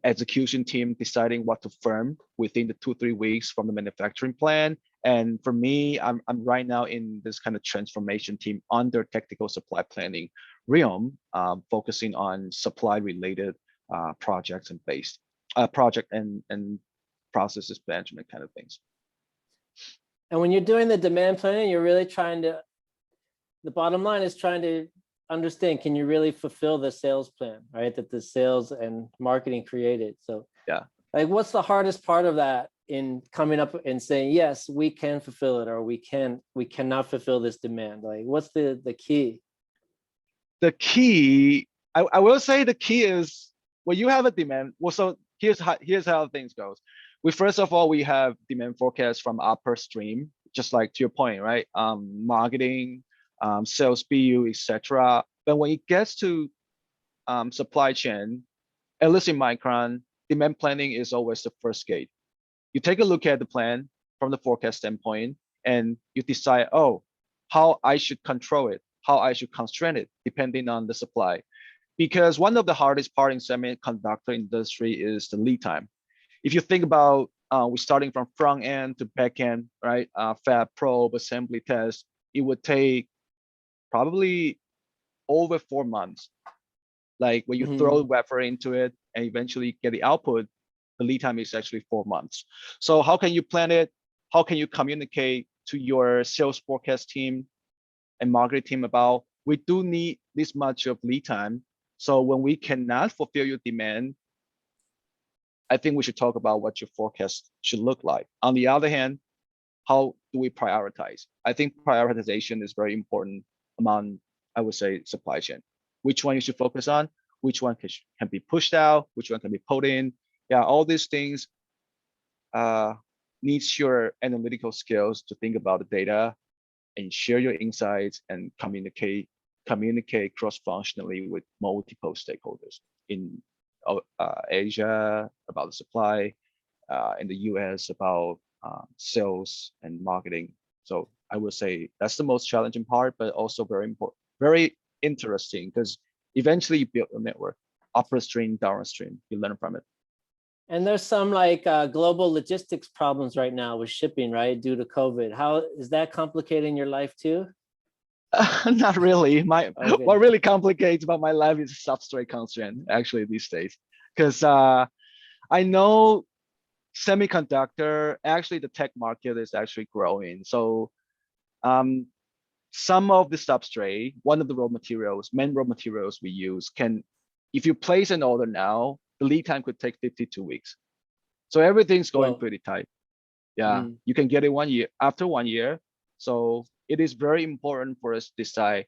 execution team deciding what to firm within the 2-3 weeks from the manufacturing plan. And for me, I'm right now in this kind of transformation team under technical supply planning realm, focusing on supply related projects and project and processes management kind of things. And when you're doing the demand planning, you're really trying to, the bottom line is trying to understand, can you really fulfill the sales plan, right? That the sales and marketing created. So yeah, like what's the hardest part of that in coming up and saying, yes, we can fulfill it, or we cannot fulfill this demand? Like what's the key? The key, I will say the key is when you have a demand. Well, so here's how things goes. First of all, we have demand forecast from upper stream, just like to your point, right? Marketing, sales BU, etc. But when it gets to supply chain, at least in Micron, demand planning is always the first gate. You take a look at the plan from the forecast standpoint, and you decide, oh, how I should control it, how I should constrain it, depending on the supply. Because one of the hardest part in semiconductor industry is the lead time. If you think about we're starting from front end to back end, right? Fab probe, assembly test, it would take probably over 4 months. Like when you throw wafer into it and eventually get the output, the lead time is actually 4 months. So how can you plan it? How can you communicate to your sales forecast team and marketing team about, we do need this much of lead time. So when we cannot fulfill your demand, I think we should talk about what your forecast should look like. On the other hand, how do we prioritize? I think prioritization is very important among, I would say, supply chain. Which one you should focus on, which one can be pushed out, which one can be pulled in. Yeah, all these things needs your analytical skills to think about the data and share your insights and communicate cross-functionally with multiple stakeholders in Asia about the supply, in the US about sales and marketing. So I would say that's the most challenging part, but also very important, very interesting, because eventually you build a network, upstream, downstream, you learn from it. And there's some like global logistics problems right now with shipping, right? Due to COVID. How is that complicating your life too? Not really. Okay. What really complicates about my life is substrate constraint actually these days, because I know semiconductor, actually the tech market is actually growing. So some of the substrate, one of the main raw materials we use if you place an order now, the lead time could take 52 weeks. So everything's going pretty tight. Yeah, you can get it 1 year, after 1 year. So it is very important for us to decide,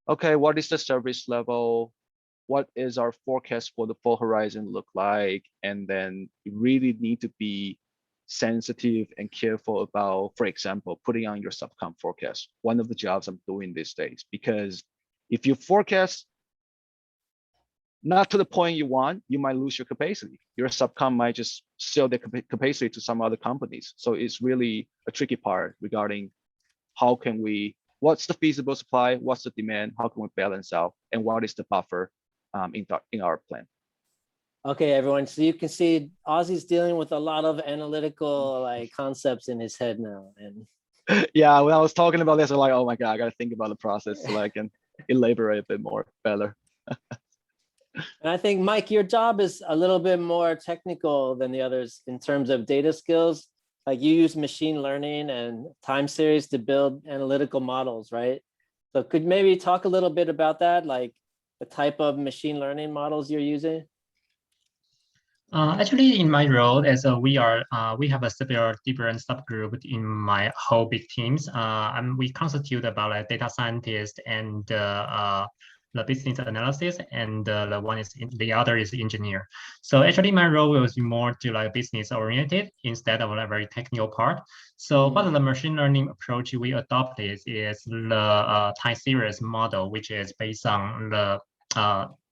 okay, what is the service level? What is our forecast for the full horizon look like? And then you really need to be sensitive and careful about, for example, putting on your subcom forecast. One of the jobs I'm doing these days, because if you forecast not to the point you want, you might lose your capacity. Your subcom might just sell the capacity to some other companies. So it's really a tricky part regarding what's the feasible supply, what's the demand, how can we balance out, and what is the buffer in our plan. Okay, everyone. So you can see Ozzy's dealing with a lot of analytical concepts in his head now. And yeah, when I was talking about this, I'm like, oh my God, I got to think about the process so I can elaborate a bit more better. And I think, Mike, your job is a little bit more technical than the others in terms of data skills. Like you use machine learning and time series to build analytical models, right? So could maybe talk a little bit about that, like the type of machine learning models you're using? Actually, in my role, we have several different subgroups in my whole big teams. And we constitute about a data scientist and the business analysis, and the other is engineer. So actually, my role was more to business oriented instead of a very technical part. So what the machine learning approach we adopted is the time series model, which is based on the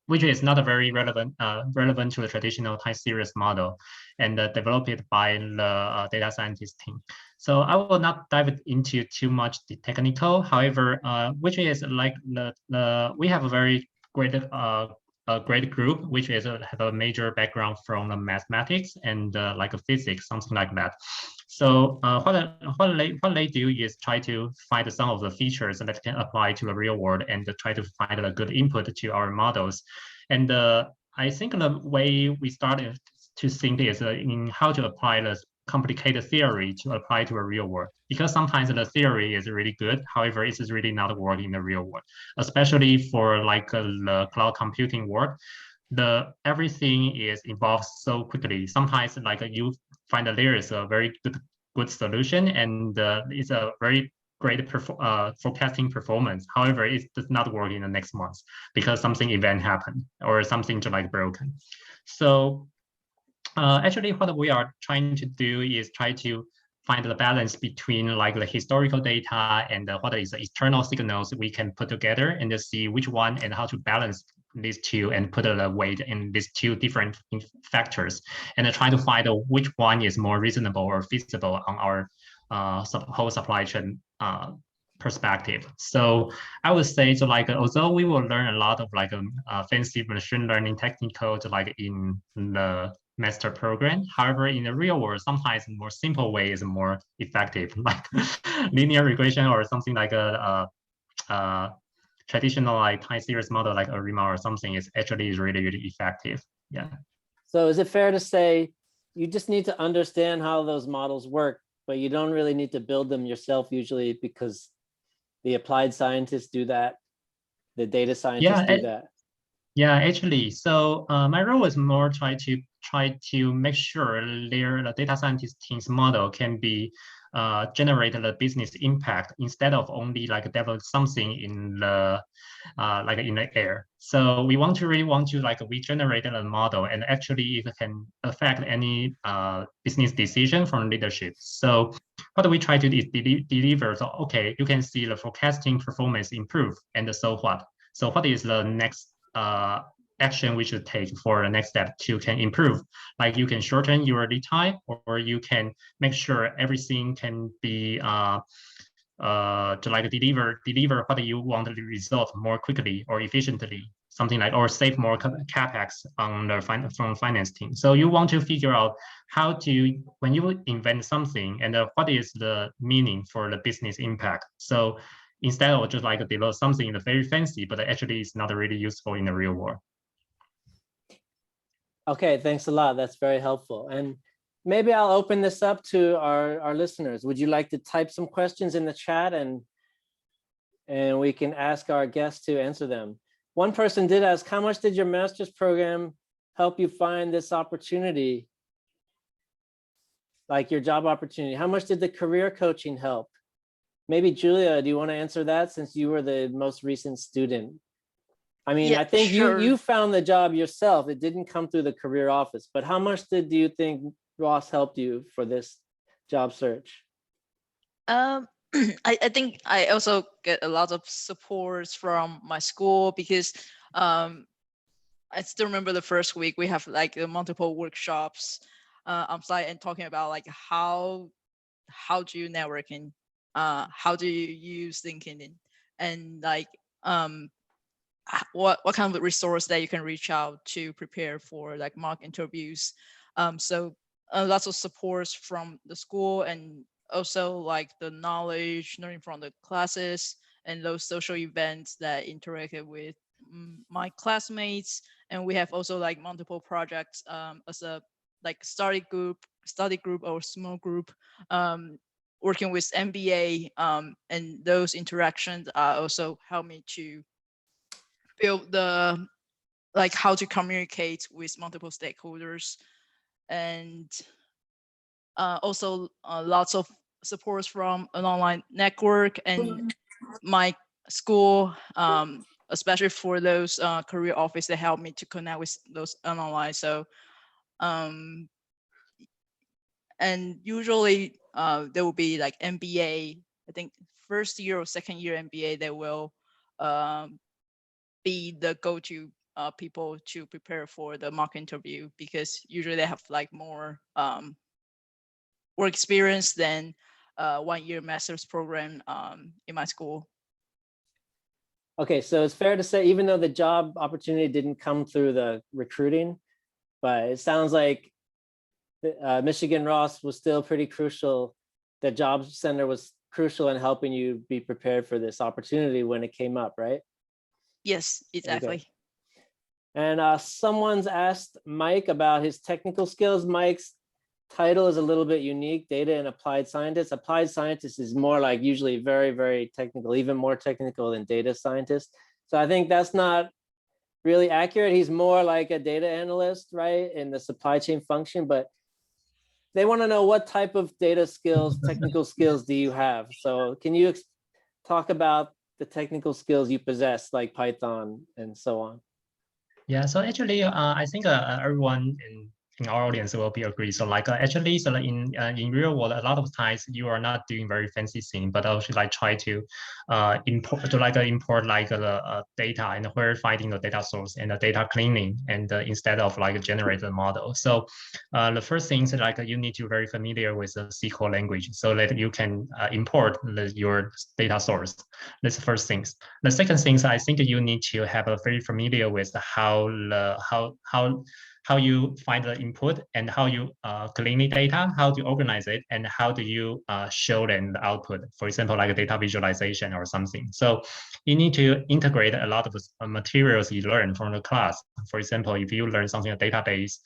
which is not a very relevant to the traditional time series model, and developed by the data scientist team. So I will not dive into too much the technical. However, which is we have a very great a great group, which is have a major background from the mathematics and physics, something like that. So what they do is try to find some of the features that can apply to the real world and try to find a good input to our models. And I think the way we started to think is in how to apply this complicated theory to apply to a real world, because sometimes the theory is really good, however, it is really not working in the real world, especially for the cloud computing world. Everything is evolved so quickly. Sometimes you find that there is a very good solution and it's a very great forecasting performance. However, it does not work in the next month because something event happened or something broken. So actually, what we are trying to do is try to find the balance between the historical data and what is the external signals we can put together and to see which one and how to balance these two and put a weight in these two different factors, and try to find which one is more reasonable or feasible on our whole supply chain perspective. So I would say although we will learn a lot of fancy machine learning techniques in the master program, however, in the real world, sometimes a more simple way is more effective, like linear regression or something like a traditional time series model like ARIMA or something is actually really, really effective. Yeah. So is it fair to say you just need to understand how those models work, but you don't really need to build them yourself usually, because the applied scientists do that, the data scientists do that? Yeah, actually, so my role is more try to make sure the data scientist team's model can be generate the business impact instead of only develop something in the in the air. So we really want to we generated a model and actually it can affect any business decision from leadership. So what we try to do is deliver. So okay, you can see the forecasting performance improve, and so what? So what is the next action we should take for the next step to can improve? Like you can shorten your lead time, or you can make sure everything can be to deliver what you want to result more quickly or efficiently, something or save more capex on the from finance team. So you want to figure out how to, when you invent something, and what is the meaning for the business impact. So instead of just develop something very fancy, but actually it's not really useful in the real world. Okay, thanks a lot. That's very helpful. And maybe I'll open this up to our listeners. Would you like to type some questions in the chat and we can ask our guests to answer them? One person did ask, how much did your master's program help you find this opportunity? Like your job opportunity, how much did the career coaching help? Maybe Julia, do you want to answer that since you were the most recent student? I mean, Yeah, I think sure. you found the job yourself. It didn't come through the career office, but how much do you think Ross helped you for this job search? I think I also get a lot of support from my school because I still remember the first week we have like multiple workshops on site and talking about like how do you networking, how do you use LinkedIn, and like what kind of resource that you can reach out to prepare for like mock interviews. So lots of supports from the school, and also like the knowledge learning from the classes and those social events that interacted with my classmates. And we have also like multiple projects as a like study group or small group working with MBA, and those interactions also help me to build the like how to communicate with multiple stakeholders, and also lots of supports from an online network and my school, especially for those career office that help me to connect with those online. So and usually there will be like MBA, I think first year or second year MBA, that will be the go-to people to prepare for the mock interview, because usually they have like more work experience than 1 year master's program in my school. Okay, so it's fair to say, even though the job opportunity didn't come through the recruiting, but it sounds like Michigan Ross was still pretty crucial. The job center was crucial in helping you be prepared for this opportunity when it came up, right? Yes, exactly. Okay. And someone's asked Mike about his technical skills. Mike's title is a little bit unique, data and applied scientist. Applied scientist is more like usually very, very technical, even more technical than data scientist. So I think that's not really accurate. He's more like a data analyst, right, in the supply chain function, but they want to know what type of data skills, technical skills do you have? So can you talk about the technical skills you possess, like Python and so on? Yeah, so actually, I think everyone in our audience will be agree. So like actually, so like in real world, a lot of times you are not doing very fancy thing, but also like try to import like the data and where finding the data source and the data cleaning, and instead of like generate the model. So the first thing is like you need to very familiar with the SQL language so that you can import your data source. That's the first things. The second thing is I think you need to have a very familiar with how you find the input and how you clean the data, how to organize it, and how do you show them the output. For example, like a data visualization or something. So you need to integrate a lot of materials you learn from the class. For example, if you learn something a database,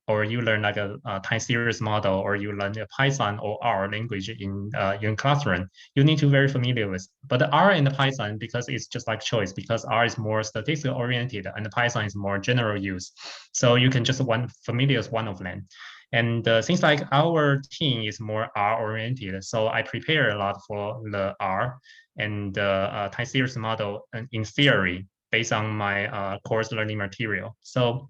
or you learn like a time series model, or you learn a Python or R language in classroom, you need to be very familiar with. But the R and the Python, because it's just like choice, because R is more statistical oriented and the Python is more general use. So you can just familiar with one of them. And things like our team is more R oriented. So I prepare a lot for the R and time series model in theory based on my course learning material. So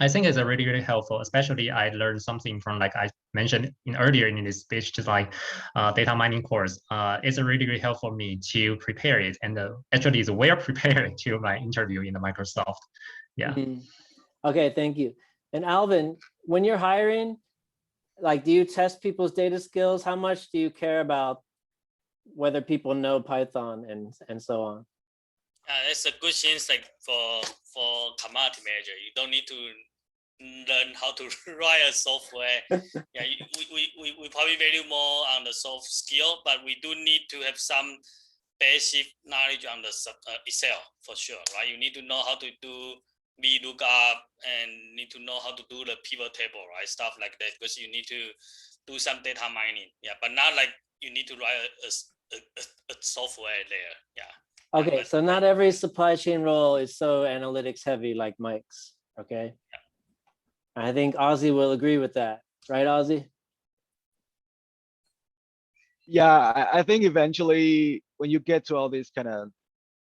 I think it's a really, really helpful, especially I learned something from, like I mentioned earlier in this speech, just like data mining course. It's a really, really helpful for me to prepare it, and actually it's well prepared to my interview in the Microsoft. Yeah. Mm-hmm. Okay, thank you. And Alvin, when you're hiring, like, do you test people's data skills? How much do you care about whether people know Python and so on? It's a good thing, like for commodity manager. You don't need to learn how to write a software. Yeah, we probably value more on the soft skill, but we do need to have some basic knowledge on the Excel for sure, right? You need to know how to do we look up and need to know how to do the pivot table, right? Stuff like that, because you need to do some data mining. Yeah, but not like you need to write a software there. Yeah. Okay, so not every supply chain role is so analytics heavy like Mike's. Okay. I think Ozzy will agree with that, right, Ozzy? Yeah, I think eventually when you get to all these kind of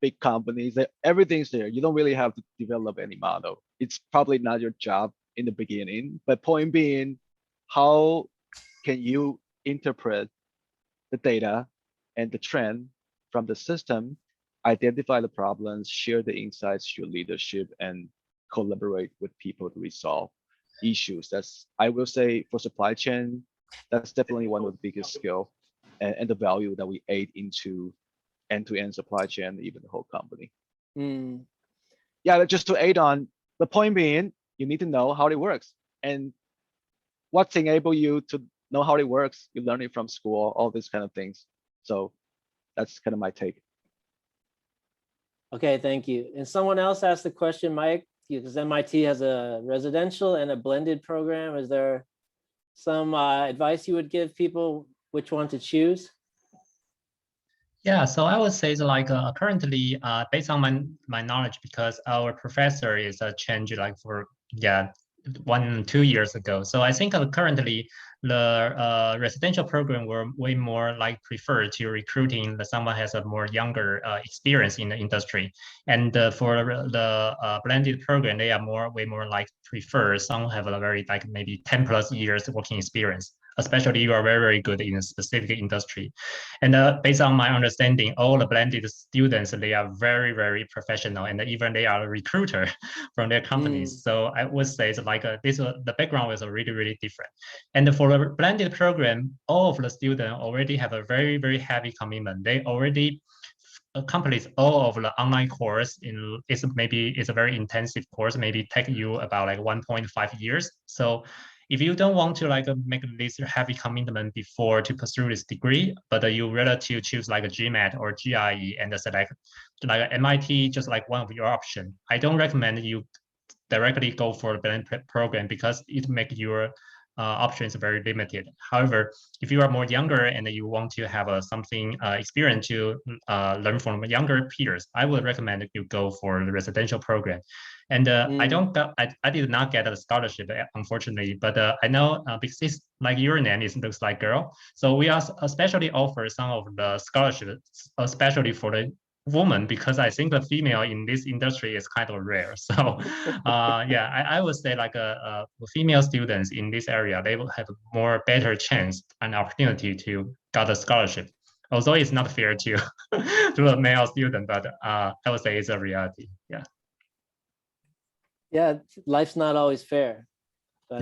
big companies, that everything's there. You don't really have to develop any model. It's probably not your job in the beginning, but point being, how can you interpret the data and the trend from the system, identify the problems, share the insights to your leadership, and collaborate with people to resolve issues. That's, I will say, for supply chain, that's definitely one of the biggest skill and the value that we add into end-to-end supply chain, even the whole company. Yeah, just to add on, the point being, you need to know how it works, and what's enable you to know how it works. You learn it from school, all these kind of things. So that's kind of my take. Okay, thank you. And someone else asked the question, Mike, because MIT has a residential and a blended program. Is there some advice you would give people which one to choose? Yeah, so I would say that currently, based on my knowledge, because our professor is changed like for 1-2 years ago. So I think currently the residential program were way more like preferred to recruiting someone has a more younger experience in the industry. And for the blended program, they are way more like prefer some have a very like maybe 10+ years working experience, especially you are very, very good in a specific industry. And based on my understanding, all the blended students, they are very, very professional, and even they are a recruiter from their companies. So I would say it's like the background is really, really different. And for the blended program, all of the students already have a very, very heavy commitment. They already accomplish all of the online course it's a very intensive course, maybe take you about like 1.5 years. So if you don't want to make this heavy commitment before to pursue this degree, but you rather to choose like a GMAT or GRE and select like MIT just like one of your option, I don't recommend you directly go for the blended program because it makes your options very limited. However, if you are more younger and you want to have something experience to learn from younger peers, I would recommend you go for the residential program. And I did not get a scholarship, unfortunately, but I know because it's like your name looks like girl, so we are especially offer some of the scholarships, especially for the woman, because I think the female in this industry is kind of rare. So I would say like female students in this area, they will have more better chance and opportunity to get a scholarship. Although it's not fair to to a male student, but I would say it's a reality. Yeah. Yeah, life's not always fair, but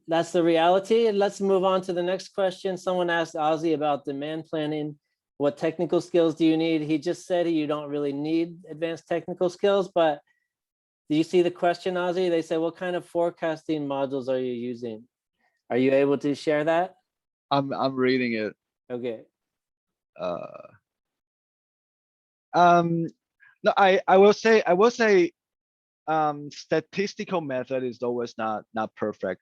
that's the reality. And let's move on to the next question. Someone asked Ozzy about demand planning. What technical skills do you need? He just said you don't really need advanced technical skills, but do you see the question, Ozzy? They said, what kind of forecasting modules are you using? Are you able to share that? I'm reading it. Okay. No, I will say statistical method is always not perfect.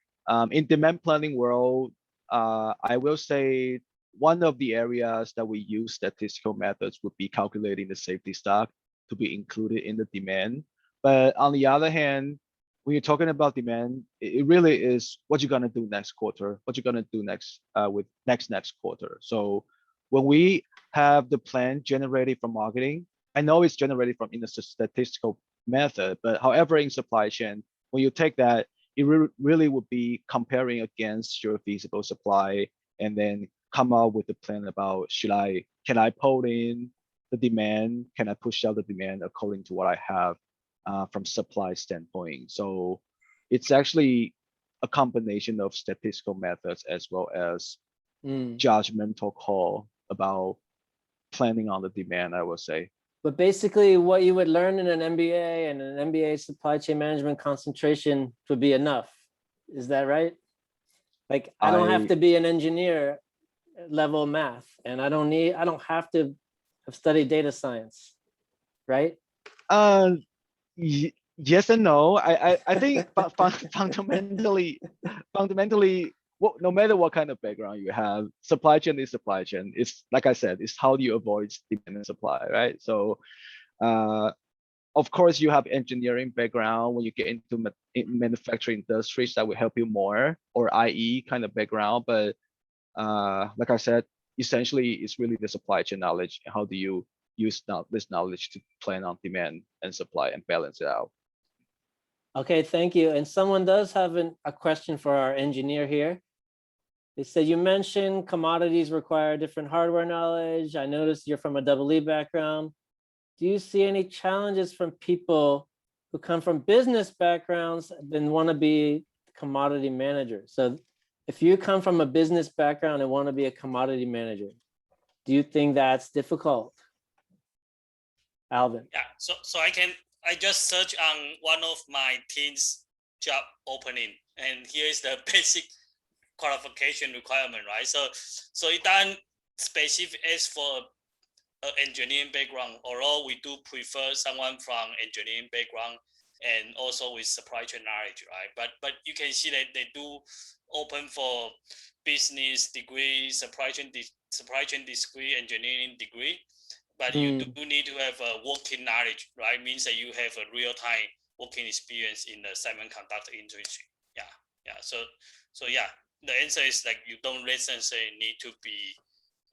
In demand planning world, I will say one of the areas that we use statistical methods would be calculating the safety stock to be included in the demand. But on the other hand, when you're talking about demand, it really is what you're gonna do next quarter, what you're gonna do next with next quarter. So when we have the plan generated from marketing, I know it's generated from in a statistical method, but however in supply chain, when you take that, it really would be comparing against your feasible supply and then come up with a plan about can I pull in the demand, can I push out the demand according to what I have from supply standpoint. So it's actually a combination of statistical methods as well as judgmental call about planning on the demand, I would say. But basically what you would learn in an MBA and an MBA supply chain management concentration would be enough. Is that right? Like I don't have to be an engineer level math, and I don't have to have studied data science, right? Yes and no. I think fundamentally, no matter what kind of background you have, supply chain is supply chain. It's like I said, it's how do you avoid demand and supply, right? So, of course, you have engineering background when you get into manufacturing industries that will help you more, or IE kind of background. But like I said, essentially, it's really the supply chain knowledge. How do you use this knowledge to plan on demand and supply and balance it out? Okay, thank you. And someone does have a question for our engineer here. They said you mentioned commodities require different hardware knowledge. I noticed you're from a double E background. Do you see any challenges from people who come from business backgrounds and want to be commodity managers? So if you come from a business background and want to be a commodity manager, do you think that's difficult? Alvin. Yeah, so I just search on one of my team's job opening, and here is the basic qualification requirement, right? So it doesn't specific as for engineering background, although we do prefer someone from engineering background and also with supply chain knowledge, right? But you can see that they do open for business degree, supply chain degree, engineering degree. But you do need to have a working knowledge, right? Means that you have a real-time working experience in the semiconductor industry. Yeah. So yeah, the answer is like you don't necessarily need to be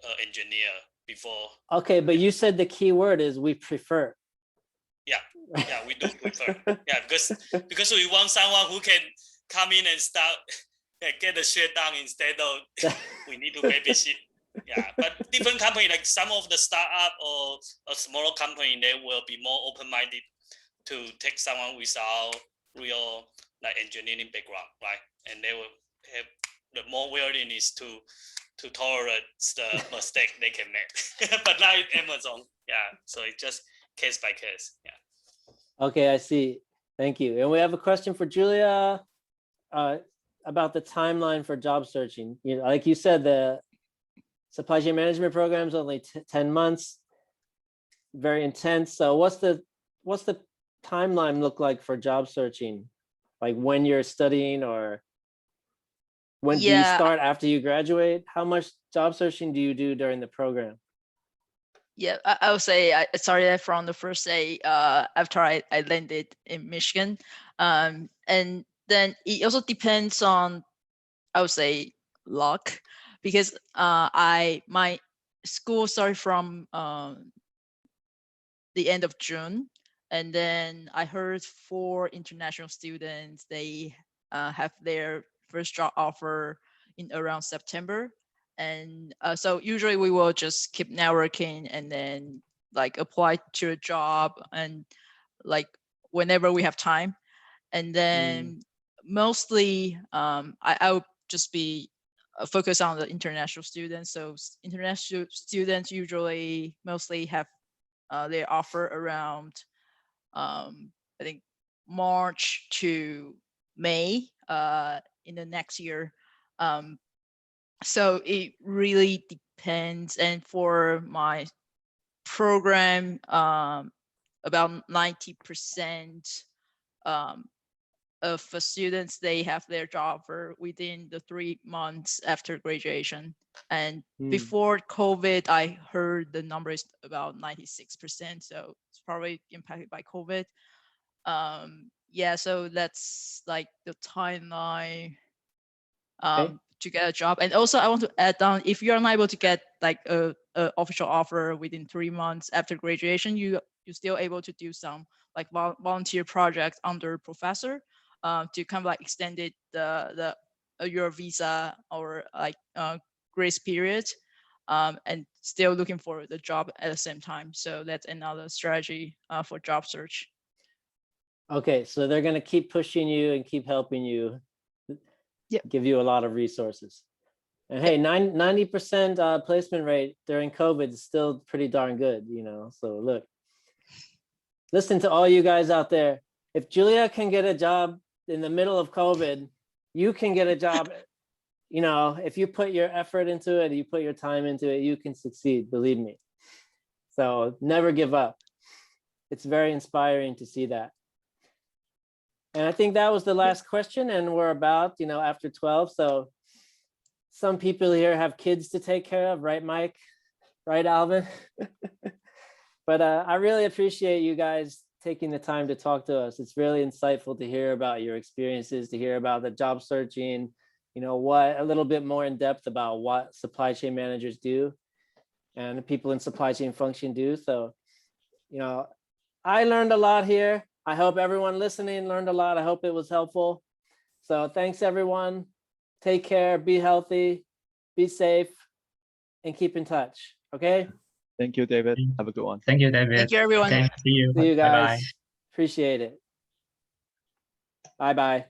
an engineer before. Okay, but you said the key word is we prefer. Yeah, we do prefer. Yeah, because we want someone who can come in and start get the shit done instead of we need to babysit. Yeah, but different company, like some of the startup or a smaller company, they will be more open-minded to take someone without real like engineering background, right? And they will have the more willingness to tolerate the mistake they can make. But not Amazon, yeah. So it's just case by case, yeah. Okay, I see. Thank you. And we have a question for Julia about the timeline for job searching. You know, like you said, the supply chain management program is only 10 months, very intense. So what's the timeline look like for job searching? Like when you're studying, or when do you start after you graduate? How much job searching do you do during the program? Yeah, I would say I started from the first day after I landed in Michigan. And then it also depends on, I would say, luck, because my school started from the end of June, and then I heard 4 international students, they have their first job offer in around September. And so usually we will just keep networking and then like apply to a job and like whenever we have time. And then mostly I would just be focused on the international students. So international students usually mostly have their offer around I think March to May in the next year. So it really depends. And for my program, about 90% of the students, they have their job offer within the 3 months after graduation. And before COVID, I heard the number is about 96%. So it's probably impacted by COVID. Yeah, so that's like the timeline to get a job. And also I want to add on, if you're not able to get like a official offer within 3 months after graduation, you're still able to do some like volunteer projects under professor to kind of like extended the your visa or like grace period, and still looking for the job at the same time. So that's another strategy for job search. Okay, so they're going to keep pushing you and keep helping you, give you a lot of resources. And hey, 90% placement rate during COVID is still pretty darn good, you know. So look, listen to all you guys out there. If Julia can get a job in the middle of COVID, you can get a job. You know, if you put your effort into it, you put your time into it, you can succeed, believe me. So never give up. It's very inspiring to see that. And I think that was the last question, and we're about, after 12. So some people here have kids to take care of, right, Mike? Right, Alvin? But I really appreciate you guys taking the time to talk to us. It's really insightful to hear about your experiences, to hear about the job searching, what a little bit more in depth about what supply chain managers do and people in supply chain function do. So, I learned a lot here. I hope everyone listening learned a lot. I hope it was helpful. So thanks, everyone. Take care, be healthy, be safe, and keep in touch. Okay? Thank you, David. Have a good one. Thank you, David. Thank you, everyone. Okay, see you. See you Bye-bye. guys. Appreciate it. Bye-bye.